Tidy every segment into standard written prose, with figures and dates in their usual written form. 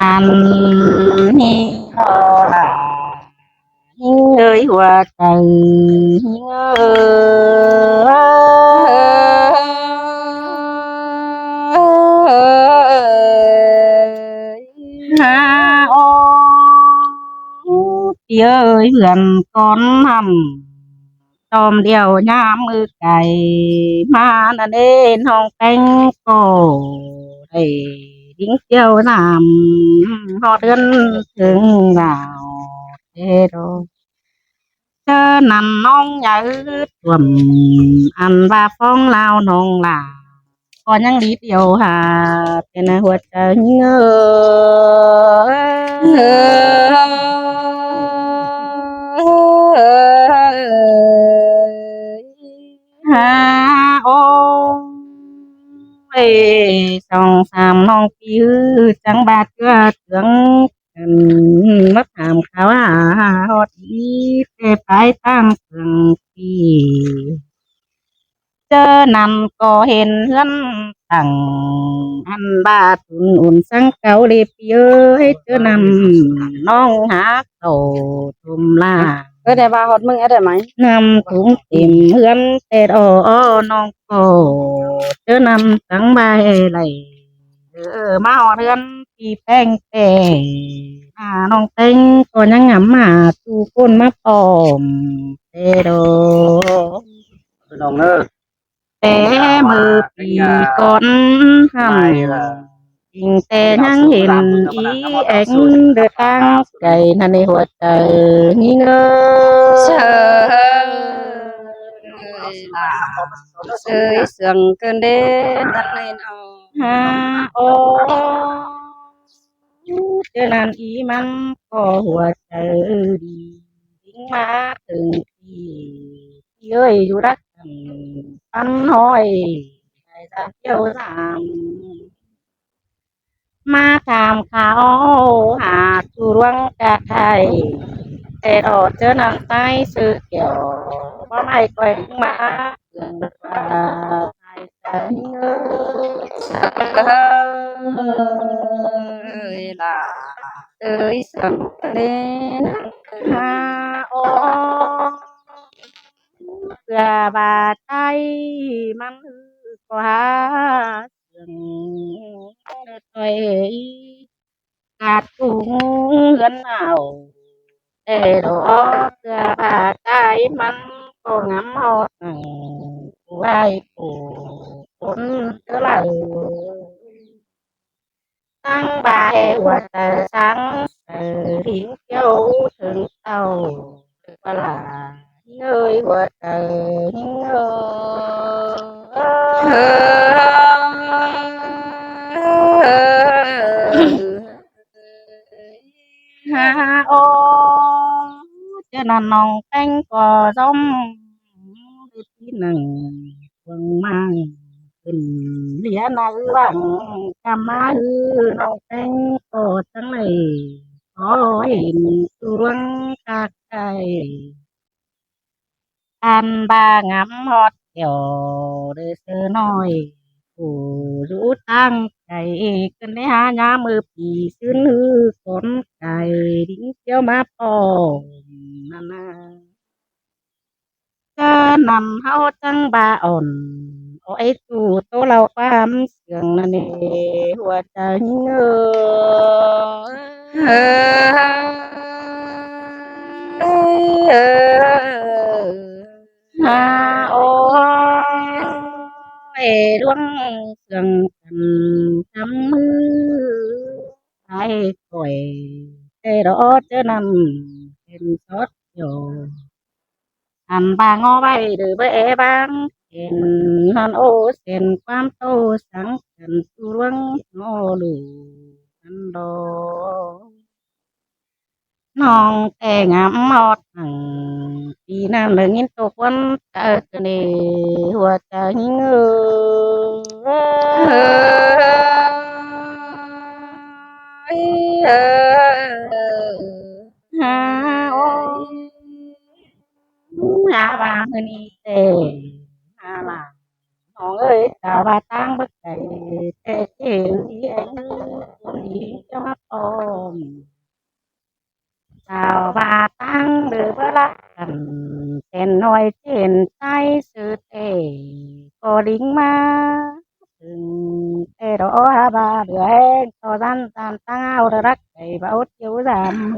อันนี้พอละหิ้งเอ้ยหัวใจหิ้งเอ้ยหาโอเตี้ยเอ้ยเพื่อนก้อนทำตอมเดียวยามมือไก่มานั่นเองห้องแต่งโกได้ดิ้งเจียวน้ำพอเดือนถึงดาวเทโด เจอนั่นน้องอย่าอึดรวมอันว่าฟ้องลาวน้องลาก็ยังดีเดียวหาเป็นหัวใจเงหาโอ้ยสองสามน้องพี่จังบาดเกลือเถืองมักถามเขาว่าฮอดอีแต่ไปตั้งเพิ่งพี่ เจอนั่นก็เห็นเฮือนตั้งอันบาตุนอุ่นสังเกาเลียบเยอะให้เจอนำน้องหาโตทุมลาได้ว่าฮอดมึงได้ไหมนำถุงเต็มเฮือนแต่อ้อน้องก็เจอนำสังใบไหลมาหอดเฮือนพี่แป้งแต่น้องเต็งก็ยังงำมาตูคนมาปอมเตโด น้องเนอแต่มือปีก่อนหันจริงแต่ยังเห็นอีแองเดือตั้งใจนั่นในหัวใจนี่เงอเชิญเอ้ยเสียงเกินเด้ตัดเลนเอาฮาโอเจอนันอีมันก็หัวใจดีทิ้งมาถึงที่เอ้ยอยู่รักกันปันห้อยใจจะเที่ยวสาม มาถามเขาหาจูรวงกะไทยแต่อดเจอหนังไต้ซื้อเกี่ยวว่าไม่ก่อยมาเกินกว่าไทยใจเงยล่ะเอ้ยสังเลนฮาโอเพื่อบาดใจมันกว่าซึ่งถอยกาดกุ้งเงินเอาแต่ดอกเสื้อผ้าใจมันก็งำหอดไว้ปูคนเท่าไหร่ตั้งบายหัวแต่สังทิ้งเจ้าถึงเต้าเวลาเงยหัวใจเงฮาโอเจ้าน้องแป้งก็ร้มที่หนึ่งวงมาขึ้นเหลียนาหวังกำมาน้องแป้งก็ทั้งเลยขอเห็นตุรวงกากไก่อันบางำฮอดเดียวเด้อเสือน้อยผู้รู้ตั้งใจกันได้หายามมือปีซื้อนือคนไก่ดิ้งเจียวมาปองนั่นนะ ก็นำเฮาจังบาอ่อนโอ้ไอ้ตู่โตเราความเสียงนั่นเองหัวใจเงเอฮาโอเอดวงเสียงกันทำมือไอ้ก่อยแต่รอเจอนั่นเป็นสดอยู่ อันบางเอาไว้หรือเบอบางเห็นฮันโอเส้นความโตสังกันตุรวงโนลูอันโดน้องแต่งามหมดหังปีนั้นเลยยินตกวันเกิดเนหัวใจเงฮาโอ หาบางมือนี้เตหาลาน้องเอ้ยตาว่าตั้งบักใจแต่เจ้าที่เอ็นคนดี cho mắt ôm chào bà tăng đưa bữa lắc cần tên nói trên tay sự tề có đính ma từng tề đó bà đứa em to gian tàn tao đã rắc đầy bảo chiếu giảm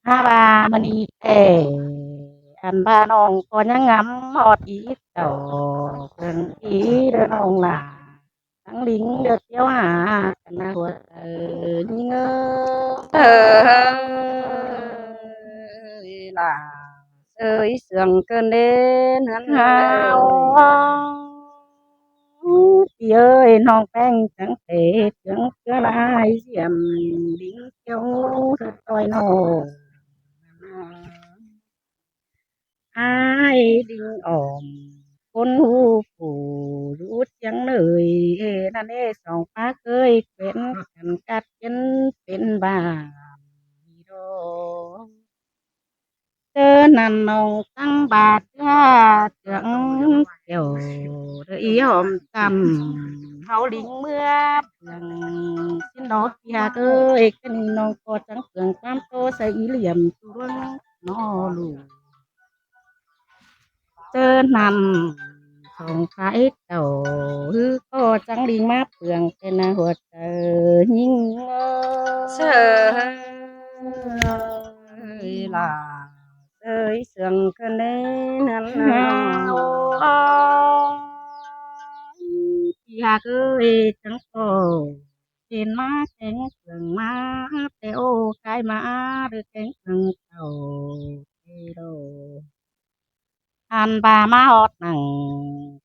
ha bà mình đi tề ăn ba nong có nhang ngắm hot ít đầu cần ý đứa nong là thằng lính được tiêu hả na của đi ngơ ơi là ơi sương cơn đến hắn hao chị ơi non phèn chẳng thể chẳng trở lại diệm đính châu thật tôi nô ai đinh ổm con hu phủ rút trắng lời nan ê sòng phá cơi quyến cằn cắt chân bên bà đô tơ nằn nòng tăng bạc ra trưởng kiểu ý hòm tầm hậu lính mưa phường xin đó kia ơi cái nòng có trắng phường tam tô xây ý liềm tuông nó lù tơ nằn không phải tàu hư có trắng đi mát phường tên là huột nhìn sợ là ơi sương cơn đến hắn chị hà ơi trắng cổ trên má cánh phường má teo cái má được cánh phường tàu đồ ăn bà má hót nằng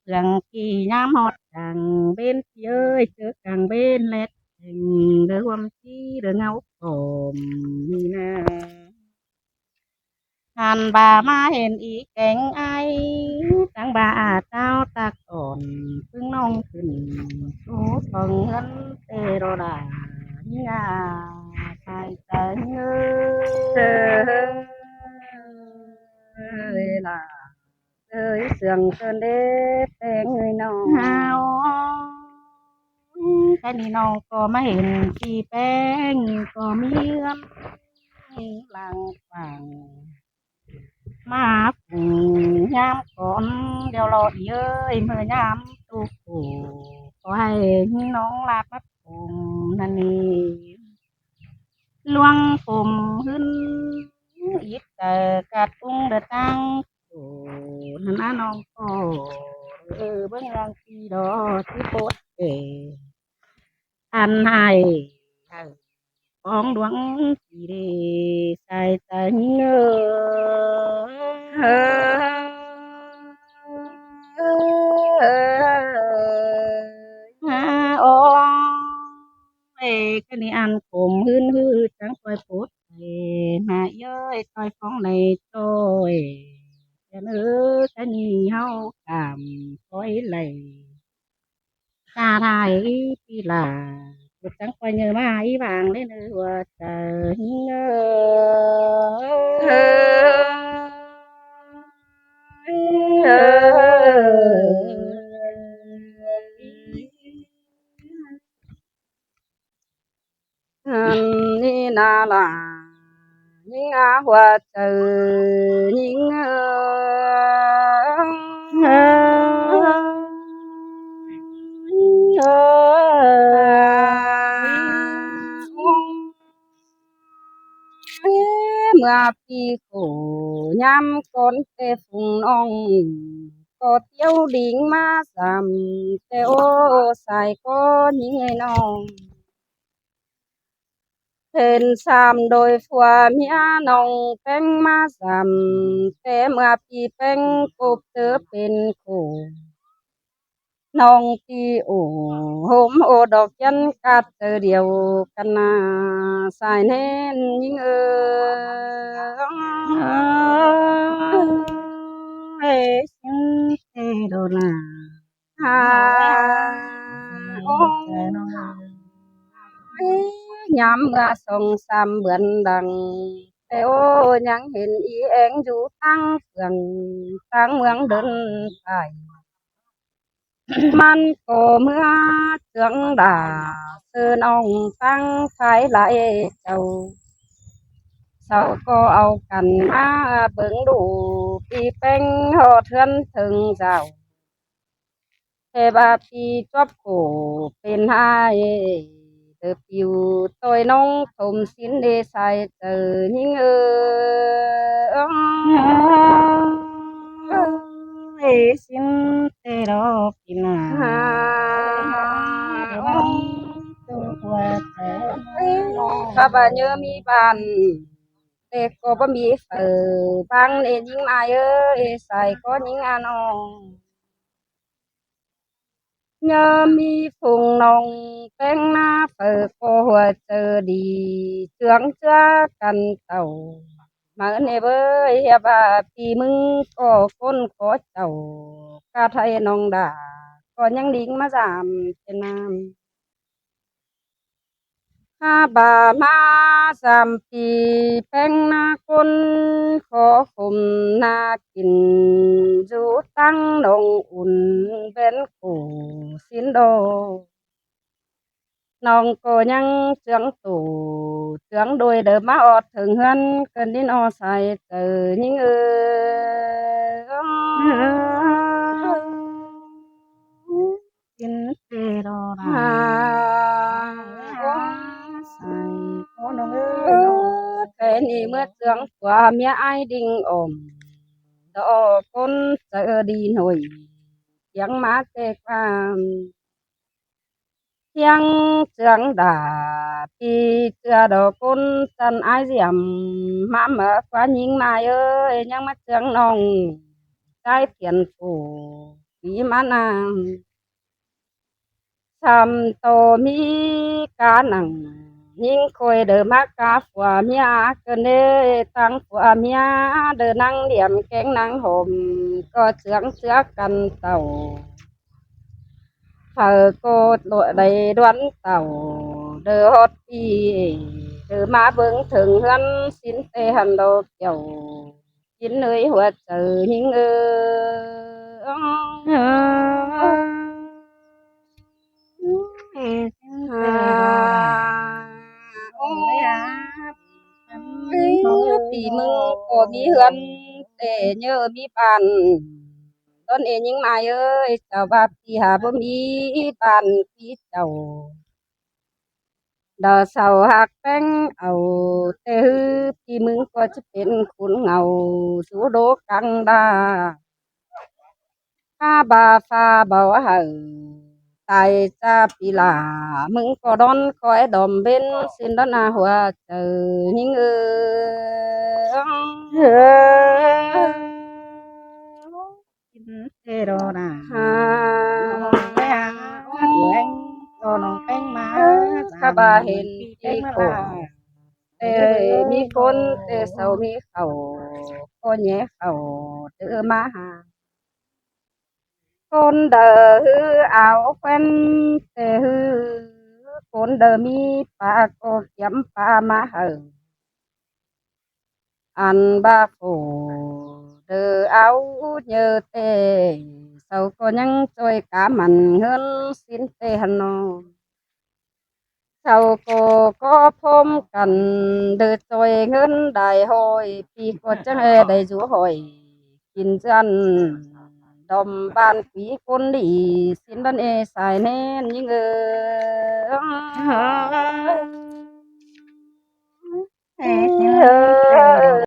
phường kỳ nhám hót càng bên chị ơi chứ càng bên lẹt tình đỡ hôm chi đỡ ngáo cồm nè hàn bà má ห็นอีแกงไอตั้งบ่าเจ้าตากอ่อนเพิ่งน้องขึ้นโอ้เพิ่งเงินเตโรดานี่นาใส่ใจเงơi là ơi sương cơn đến tên người nó ฮาวแค่นี้น้องก็ไม่เห็นพี่แป้งก็มีเรื่องหลังฟัง mà nhám con đeo lọt ơi mưa nhám tu phủ có hayน้อง lạt mắt cùngนั่นนี่ล่วงผมขึ้นยิบแต่กระตุ้งเดือตั้งโอ้นั่นนะน้องก็เบิ่งรังสีดอกที่โพดอันให้ของดวงสีเดใส่ใจเงอ โอ้ยcái này ăn cùng hươn hư trắng coi phút mà ơi coi phóng này tôi cho nữa cái gì hao cảm coi lầy ta thai đi là được trắng coi nhờ mai vàng lên nữa trời ni na là những á hoa từ những mưa pi cổ nhám con tê phùng nong có tiêu đỉnh ma giảm tê ô xài có những ngày nong tên sam đôi phua mía nong beng ma giảm tê mưa pi beng cộp tớ bên cổ nong ti ổ hôm ô đọc chân cát tơ điều căn xài nên những ê xin tê đồ là nhắm ga sông sam bươn đằng tê ô nhang hình ý én du tăng phường tăng mương đơn tài มันก็เมื่อเจืองด่าเสือน้องตั้งขายหลายเจ้าเสาก็เอากันมาเบิ่งดูปีแป้งหอดเทือนถึงเจ้าเทบาปีจบโกเป็นไห้เดอปิวตัวน้องถมสินเดใส่เจอยิ่งเอสินเตโรกินาตัวเธอ ข้าบาเยอะมีบ้านแต่ก็บ่มีบางเอ็ยิงมาเอ้ยใส่ก็ยิงอานอง nhớ mi phùng nồng tên na phở cô hùa chờ đi tướng chưa cần tàu mà nè bơi bà thì mưng có con có tàu ca thay nồng đà có những đinh mà giảm trên nam ha bà ma giảm thì bên na con khó khum na kín du tăng nồngอุ่น bên cổ xin đồ nong cô nhang trướng tủ trướng đôi đỡ má ọt thường hơn cần đến o xài từ những Xin tê đô à sai có nông cái này mới trướng qua mía ai đinh ổm đó con sợ đi nổi tiếng má tê qua tiếng trướng đà thì chưa đồ con chân ai diệm má mở qua nhìn mai ơi nhưng mà trướng nong trái tiền phủ bí má nàng sam tô mi cá nằng nhìn khôi đờ má cá phùa mía cơn đê tăng phùa mía đờ năng điểm kén năng hồm có trướng chứa cần tàu phở cô lụa đầy đoán tàu đờ hót đi đờ má bướng thường hơn xin tê hẳn đồ kiểu chín nơi huật chờ những tỷ mừng có mi hươn để nhớ mi bànต้นเอ็นยิงมาเอ้ยเจ้าบาปที่หาบ่มีบ้านพี่เจ้าดาวเสาหักแป้งเอาแต่ฮือพี่มึงก็จะเป็นคุณเงาสู่โดกังดาข้าบาฟ้าเบาหึงตายจ้าปีลามึงก็ดอนคอยดอมเบนสินดอนอาหัวเจอยิงxin tê đô nà ฮ่า tuổi anh cho nông canh má ข้าบาเห็นที่โกแต่มีคนแต่เสามีเขาก็แย่เขาเจอมาหาคนเดอฮือเอาแฟนแต่ฮือคนเดอมีปากก็เขียมปลามาหึงอันบาโฟเดอเอาเยอะเตเสาก็ยังช่วยกามันเงินสินเตหันนอ sau cô có phôm cần đưa tôi ngân đại hội khi có chẳng hề đầy rú hội kinh dân đom ban quý quân đi xin đơn e xài nên những người